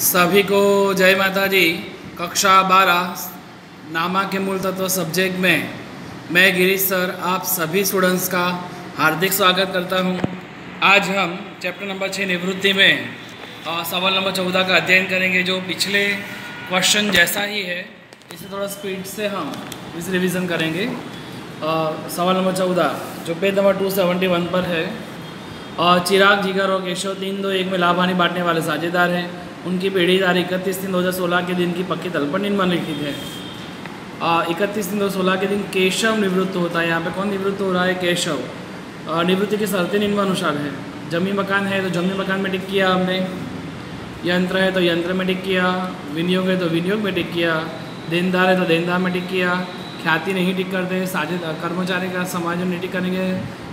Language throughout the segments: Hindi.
सभी को जय माता दी। कक्षा 12 नामा के मूल तत्व सब्जेक्ट में मैं गिरीश सर आप सभी स्टूडेंट्स का हार्दिक स्वागत करता हूं। आज हम चैप्टर नंबर 6 निवृत्ति में सवाल नंबर 14 का अध्ययन करेंगे, जो पिछले क्वेश्चन जैसा ही है। इसे थोड़ा स्पीड से हम इस रिवीजन करेंगे। सवाल नंबर 14 जो पेज नंबर 271 पर है। चिराग, जिगर और केशव 3-2-1 में लाभ हानि बांटने वाले साझेदार हैं। उनकी पीढ़ी तारीख 31/3/2016 के दिन की पक्की तल पर निम्नलिखित है। 31/3/2016 के दिन केशव निवृत्त होता है। यहाँ पे कौन निवृत्त हो रहा है? केशव। निवृत्ति की शर्तें निम्नानुसार है। जमी मकान है तो जमी मकान में टिक किया हमने, यंत्र है तो यंत्र में टिक किया, विनियोग है तो विनियोग में टिक किया, देनदार है तो देनदार में टिक किया, ख्याति नहीं टिक करते, साझेदार कर्मचारी का समाज नहीं टिक करेंगे,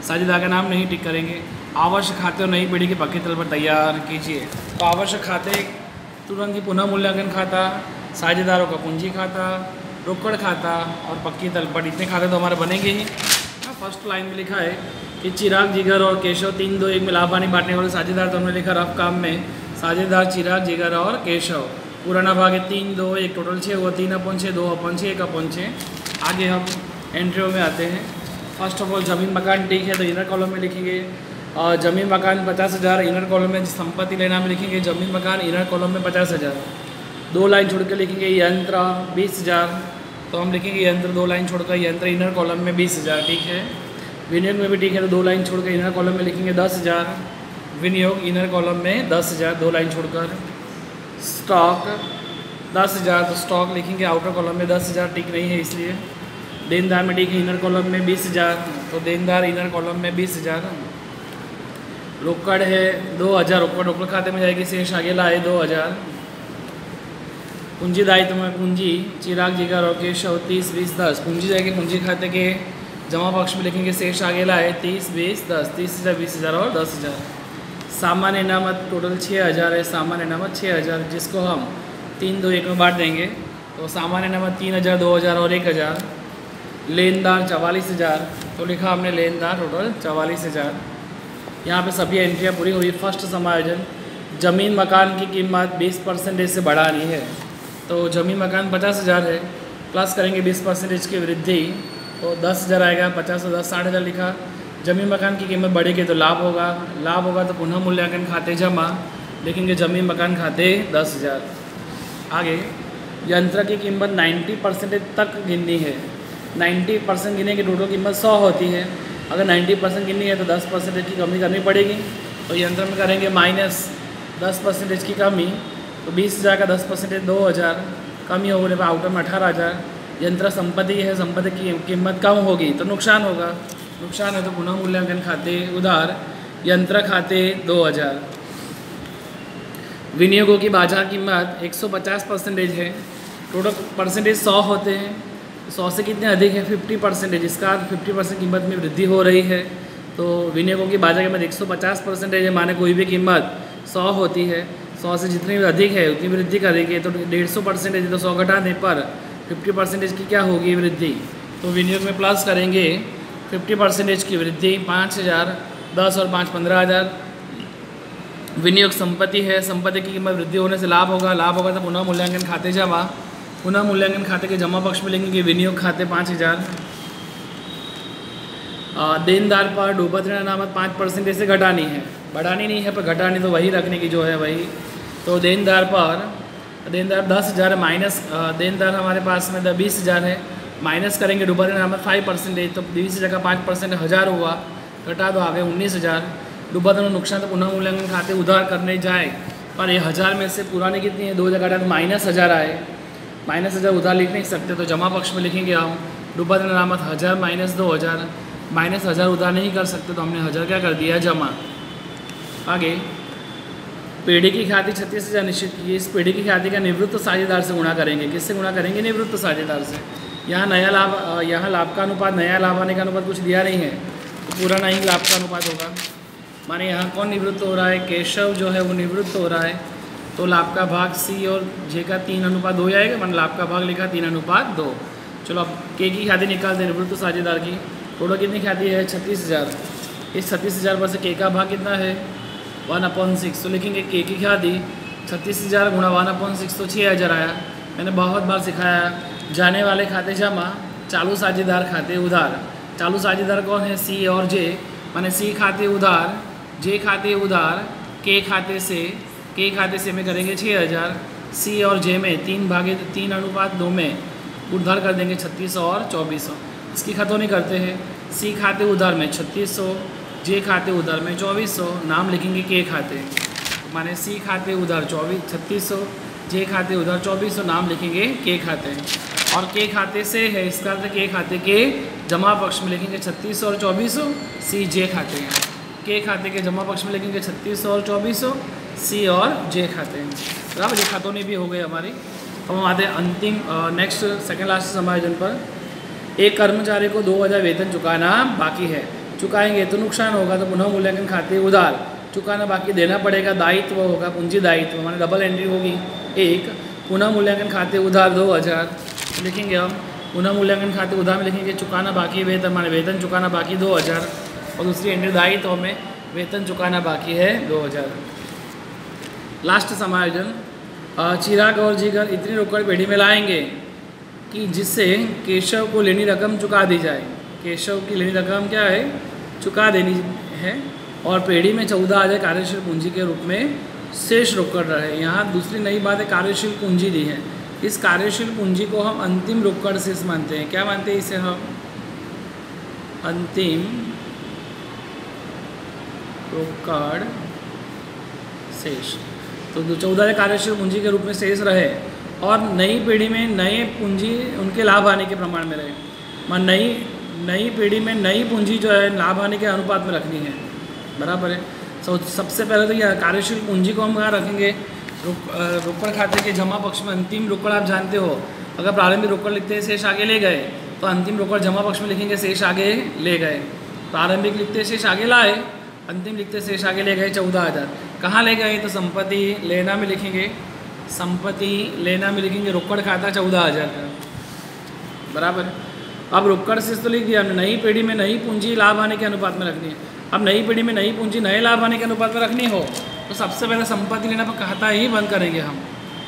साझेदार का नाम नहीं टिक करेंगे। आवश्यक खाते और नई पीढ़ी के पक्के तल पर तैयार कीजिए। तो आवश्यक खाते तुरंत ही पुनः मूल्यांकन खाता, साझेदारों का पूंजी खाता, रोकड़ खाता और पक्की तल पर, इतने खाते तो हमारे बनेंगे ही। फर्स्ट लाइन में लिखा है कि चिराग, जिगर और केशव 3-2-1 में लाभ हानि बांटने वाले साझेदार। तो हमने लिखा रफ काम में साझेदार चिराग, जिगर और केशव। पुराना भाग है 3-2-1, टोटल 6 हुआ, 3/6, 2/6, 1/6। आगे हम एंट्रियों में आते हैं। फर्स्ट ऑफ ऑल जमीन मकान ठीक है तो इनर कॉलम में लिखेंगे। जमीन मकान 50,000 इनर कॉलम में, संपत्ति लेना में लिखेंगे जमीन मकान इनर कॉलम में 50,000। 2 लाइन छोड़ के लिखेंगे यंत्र 20,000, तो हम लिखेंगे यंत्र 2 लाइन छोड़कर यंत्र इनर कॉलम में 20,000। ठीक है। विनियोग में भी ठीक है तो 2 लाइन छोड़कर इनर कॉलम में लिखेंगे 10,000, विनियोग इनर कॉलम में 10,000 2 लाइन छोड़कर। स्टॉक 10,000 तो स्टॉक लिखेंगे आउटर कॉलम में 10,000, ठीक नहीं है इसलिए। देनदार में ठीक है इनर कॉलम में 20,000, तो देनदार इनर कॉलम में 20,000। रोकड़ है 2,000, रोकड़ खाते में जाएगी, शेष आगे लाए 2,000। पूंजी दायित्व में पूंजी चिराग, जिगर और केशव 30-20-10, पूंजी जाएगी पूंजी खाते के जमा पक्ष में लिखेंगे, शेष आगे लाए 30-20-10, 30,000 20,000 और 10,000। सामान्य इनामत टोटल 6,000 है। सामान्य इनामत 6,000 जिसको हम 3-2-1 में बांट देंगे, तो सामान्य इनामत 3,000 2,000 और 1,000। लेनदार 44,000, तो लिखा हमने लेनदार टोटल 44,000। यहाँ पे सभी एंट्रियाँ पूरी हुई। फर्स्ट समायोजन, ज़मीन मकान की कीमत 20% से बढ़ानी है। तो ज़मीन मकान 50,000 है, प्लस करेंगे 20% की वृद्धि, तो 10,000 आएगा। 50 और 10 60,000 लिखा। ज़मीन मकान की कीमत बढ़ेगी तो लाभ होगा, लाभ होगा तो पुनः मूल्यांकन खाते जमा, लिखेंगे ज़मीन मकान खाते 10,000। आगे यंत्र की कीमत 90% तक गिननी है। 90% गिने की टोटल कीमत 100 होती है। अगर 90% गिननी है तो 10% की कमी करनी पड़ेगी। तो यंत्र में करेंगे -10% की कमी, तो 20,000 का 10% 2,000, कमी होने पर आउटर में 18,000। यंत्र संपत्ति है, संपत्ति की कीमत कम होगी तो नुकसान होगा, नुकसान है तो पुनः मूल्यांकन खाते उधार, यंत्र खाते 2,000। विनियोगों की बाजार कीमत 150% है। टोटल परसेंटेज 100 होते हैं, 100 से कितने अधिक है 50%, जिसका 50% कीमत में वृद्धि हो रही है। तो विनियोगों की बाजार कीमत 150% है, माने कोई भी कीमत 100 होती है, 100 से जितनी अधिक है उतनी वृद्धि करेगी। तो 150% है तो 100 घटाने पर 50% की क्या होगी वृद्धि। तो विनियोग में प्लस करेंगे 50% की वृद्धि 5,000, 10 और 5 15,000। विनियोग संपत्ति है, संपत्ति की कीमत वृद्धि होने से लाभ होगा, लाभ होगा तो पुनः मूल्यांकन खाते जमा, पुनः मूल्यांकन खाते के जमा पक्ष में लेंगे विनियोग खाते 5,000। देनदार पर डूबत ऋण अनामत 5% से घटानी है, बढ़ानी नहीं है पर घटानी, तो वही रखने की जो है वही। तो देनदार पर देनदार 10,000 माइनस, देनदार हमारे पास में 20,000 है, माइनस करेंगे डूबत ऋण अनामत 5%, तो 20,000 का 5% 1,000 हुआ, घटा दो आगे 19,000। डूबत ऋण नुकसान तो पुनः मूल्यांकन खाते उधार करने जाए पर ये 1,000 में से पुराने कितनी है 2,000 घटा तो -1,000 आए, -1,000 उधार लिख नहीं सकते तो जमा पक्ष में लिखेंगे हम डूबत ऋण अनामत 1,000 - 2,000, -1,000 उधार नहीं कर सकते तो हमने 1,000 क्या कर दिया जमा। आगे पीढ़ी की ख्याति 36,000 निश्चित की। इस पीढ़ी की ख्याति का निवृत्त साझेदार से गुणा करेंगे। किससे गुणा करेंगे? निवृत्त साझेदार से। यहाँ नया लाभ, यहाँ लाभ का अनुपात, नया लाभ आने का अनुपात कुछ दिया नहीं है तो पुराना ही लाभ का अनुपात होगा। माने यहाँ कौन निवृत्त हो रहा है? केशव जो है वो निवृत्त हो रहा है, तो लाभ का भाग C और J का 3:2 आएगा, मतलब लाभ का भाग लिखा 3:2। चलो अब के की ख्याति निकालते हैं निवृत्त साझेदार की। टोटल कितनी ख्याति है? 36,000। इस 36,000 पर से के का भाग कितना है? 1/6। तो लिखेंगे के की ख्याति 36,000 गुणा 1/6 तो 6,000 आया। मैंने बहुत बार सिखाया, जाने वाले खाते जमा, चालू साझेदार खाते उधार। चालू साझेदार कौन है? सी और जे, माने सी खाते उधार, जे खाते उधार, के खाते से में करेंगे 6,000, सी और जे में 3:3 में उधार कर देंगे 3600 और 2400। इसकी खतौनी करते हैं। सी खाते उधार में 3600, जे खाते उधार में 2400, नाम लिखेंगे के खाते, माने सी खाते उधार 3600, जे खाते उधार 2400, नाम लिखेंगे के खाते। और के खाते से है, इसका अर्थ के खाते के जमा पक्ष में लिखेंगे 3600 और 2400, सी जे खाते हैं। के खाते के जमा पक्ष में लिखेंगे 3600 और 2400, सी और जे खाते हैं। बराबर, ये खतौनी भी हो गई हमारी। अब हम आते हैं अंतिम नेक्स्ट सेकंड लास्ट समायोजन पर। एक कर्मचारी को 2000 वेतन चुकाना बाकी है, चुकाएंगे तो नुकसान होगा, तो पुनः मूल्यांकन खाते उधार, चुकाना बाकी देना पड़ेगा, दायित्व होगा पूंजी दायित्व, माने डबल एंट्री होगी। एक पुनः मूल्यांकन खाते उधार 2000 लिखेंगे हम, पुनः मूल्यांकन खाते उधार में लिखेंगे चुकाना बाकी वेतन, माने वेतन चुकाना बाकी 2000, और दूसरी एंट्री दायित्व में वेतन चुकाना बाकी है 2000। लास्ट समायोजन, चिराग और जिगर इतनी रोकड़ पेढ़ी में लाएंगे कि जिससे केशव को लेनी रकम चुका दी जाए। केशव की लेनी रकम क्या है? चुका देनी है। और पेढ़ी में 14,000 कार्यशील पूंजी के रूप में शेष रोकड़ रहे। यहाँ दूसरी नई बात है, कार्यशील पूंजी दी है। इस कार्यशील पूंजी को हम अंतिम रोकड़ शेष मानते हैं। क्या मानते हैं इसे हम? अंतिम रोकड़ शेष। तो 14,000 कार्यशील पूंजी के रूप में शेष रहे और नई पीढ़ी में नए पूंजी उनके लाभ आने के प्रमाण में रहे। मान नई पीढ़ी में नई पूंजी जो है लाभ आने के अनुपात में रखनी है। बराबर है। सबसे पहले तो यह कार्यशील पूंजी को हम कहाँ रखेंगे? रोकड़ खाते के जमा पक्ष में। अंतिम रोकड़ आप जानते हो, अगर प्रारंभिक रोकड़ लिखते हैं शेष आगे ले गए, तो अंतिम रोकड़ जमा पक्ष में लिखेंगे शेष आगे ले गए। प्रारंभिक लिखते शेष आगे लाए, अंतिम लिखते शेष आगे ले गए 14,000। कहाँ ले गए? तो संपत्ति लेना में लिखेंगे, संपत्ति लेना में लिखेंगे रोकड़ खाता 14,000 का। बराबर। अब रोकड़ शेष तो लिख दिया हमने, नई पीढ़ी में नई पूंजी लाभ आने के अनुपात में रखनी है। अब नई पीढ़ी में नई पूंजी नए लाभ आने के अनुपात में रखनी हो तो सबसे पहले संपत्ति लेना पर खाता ही बंद करेंगे हम।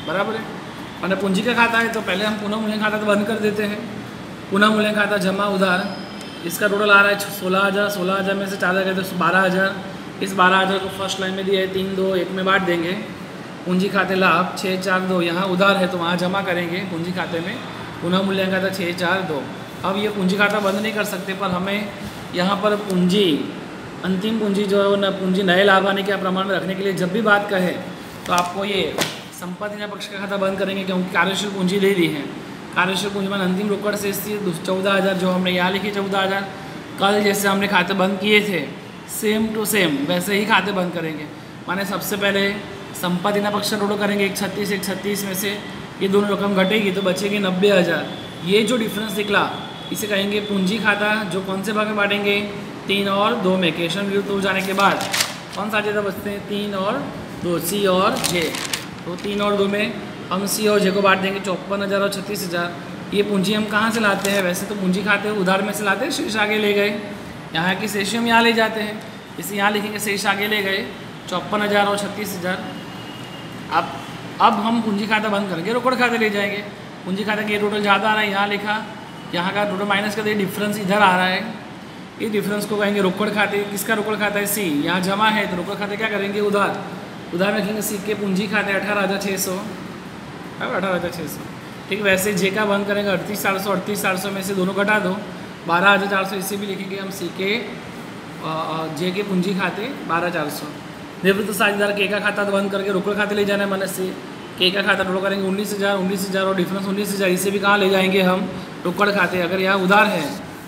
बराबर है। और पूंजी का खाता है तो पहले हम पुनः मूल्य खाता तो बंद कर देते हैं। पुनः मूल्य खाता जमा उधार, इसका टोटल आ रहा है 16,000। 16,000 में से 4,000 गए तो 12,000। इस 12,000 को फर्स्ट लाइन में दिया है 3, 2, 1 में बांट देंगे। पूंजी खाते लाभ 6, 4, 2, यहाँ उधार है तो वहाँ जमा करेंगे पूंजी खाते में। पुनः मूल्य खाता 6, 4, 2। अब ये पूंजी खाता बंद नहीं कर सकते, पर हमें यहाँ पर पूंजी अंतिम पूंजी जो है वो पूंजी नए लाभ आने के प्रमाण में रखने के लिए जब भी बात कहे तो आपको ये संपत्ति पक्ष का खाता बंद करेंगे, क्योंकि कार्यशील पूंजी दे दी है। कार्यशील पूंजी मान अंतिम रोकड़ शेष थी 14,000, जो हमने यहाँ लिखी 14,000। कल जैसे हमने खाते बंद किए थे सेम टू सेम वैसे ही खाते बंद करेंगे। माने सबसे पहले संपत्ति पक्ष का टोटल करेंगे 136, 136 में से ये दोनों रकम घटेगी तो बचेगी 90,000। ये जो डिफरेंस निकला इसे कहेंगे पूंजी खाता, जो कौन से भाग में बांटेंगे? 3 और 2 में। केशव विरुद्ध हो जाने के बाद कौन सा ज़्यादा बचते हैं? 3 और 2, सी और जे। तो 3 और 2 में हम सी और जे को बांट देंगे 54,000 और 36,000। ये पूंजी हम कहाँ से लाते हैं? वैसे तो पूंजी खाते उधार में से लाते हैं, शेष आगे ले गए। यहाँ की शेष हम यहाँ ले जाते हैं, इसे यहाँ लिखेंगे शेष आगे ले गए 54,000 और 36,000। अब हम पूंजी खाता बंद करेंगे, रोकड़ खाते ले जाएंगे। पूंजी खाते के टोटल ज़्यादा आ रहा है, यहाँ लिखा, यहाँ का टोटल माइनस करते डिफरेंस इधर आ रहा है। इस डिफरेंस को कहेंगे रोकड़ खाते। किसका रोकड़ खाता है? सी। यहाँ जमा है तो रोकड़ खाते क्या करेंगे? उधार। उधार में लिखेंगे सी के पूंजी खाते 18,600, 18,600। ठीक, वैसे जे का बंद करेंगे 38,400, 38,400 में से दोनों घटा दो 12,400। इसे भी लिखेंगे हम सी के जे के पूंजी खाते 12,400। निवृत्त साझेदार के का खाता तो बंद करके रोकड़ खाते ले जाना है, माने से के का खाता टोटल करेंगे 19,000, 19,000 और डिफरेंस 19,000। इसे भी कहाँ ले जाएंगे हम? रोकड़ खाते। अगर यहाँ उधार है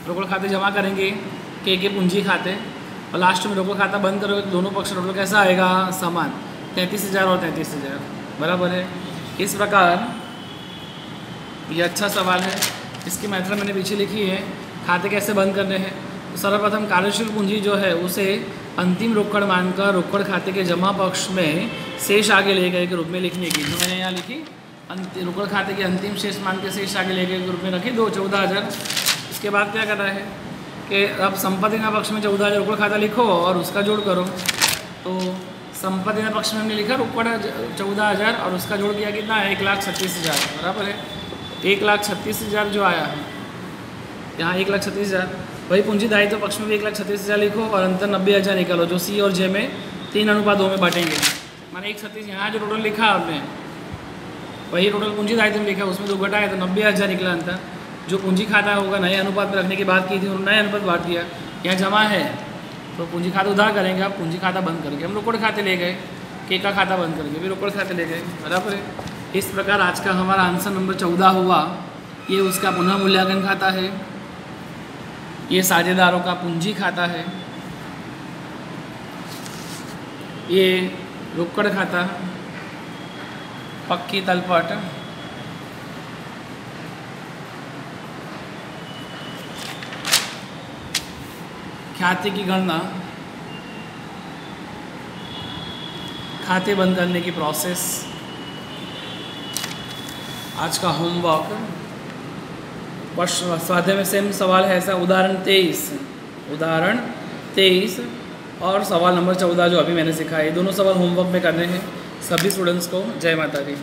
रोकड़ खाते जमा करेंगे के पूंजी खाते, और लास्ट में रोकड़ खाता बंद करोगे तो दोनों पक्ष टोटल कैसा आएगा? समान, 33,000 और 33,000। बराबर है। इस प्रकार ये अच्छा सवाल है, इसकी मेथड मैंने पीछे लिखी है। खाते कैसे बंद करने हैं? तो सर्वप्रथम कार्यशील पूंजी जो है उसे अंतिम रोकड़ मानकर रोकड़ खाते के जमा पक्ष में शेष आगे ले गए के रूप में लिखने की, जो मैंने यहाँ लिखी। रोकड़ खाते के अंतिम शेष मान के शेष आगे ले गए के रूप में रखी 14,000। इसके बाद क्या करना है कि अब संपत्ति पक्ष में 14,000 रोकड़ खाता लिखो और उसका जोड़ करो। तो संपत्ति पक्ष में हमने लिखा रोकड़ 14,000 और उसका जोड़ किया कितना है 1,36,000 बराबर है। 1,36,000 जो आया है यहाँ 1,36,000, वही पूंजी दायित्व पक्ष में भी 1,36,000 लिखो और अंतर 90,000 निकालो जो सी और जे में 3:2 में बांटेंगे। माने 1,36 यहाँ जो टोटल लिखा आपने वही टोटल पूंजी दायित्व में लिखा, उसमें 2 घटाए तो 90,000 निकला अंतर। जो पूंजी खाता होगा नए अनुपात में रखने की बात की थी और नए अनुपात बांट दिया। यहाँ जमा है तो पूंजी खाता उधार करेंगे, आप पूंजी खाता बंद करके हम रोकड़ खाते ले गए, के का खाता बंद करके भी रोकड़ खाते ले गए बराबर है। इस प्रकार आज का हमारा आंसर नंबर 14 हुआ। ये उसका पुनः मूल्यांकन खाता है, ये साझेदारों का पूंजी खाता है, ये रोकड़ खाता, पक्की तलपट, खाते की गणना, खाते बंद करने की प्रोसेस। आज का होमवर्क स्वाध्याय में सेम सवाल है ऐसा, उदाहरण 23 और सवाल नंबर 14 जो अभी मैंने सिखाया, ये दोनों सवाल होमवर्क में करने हैं सभी स्टूडेंट्स को। जय माता दी।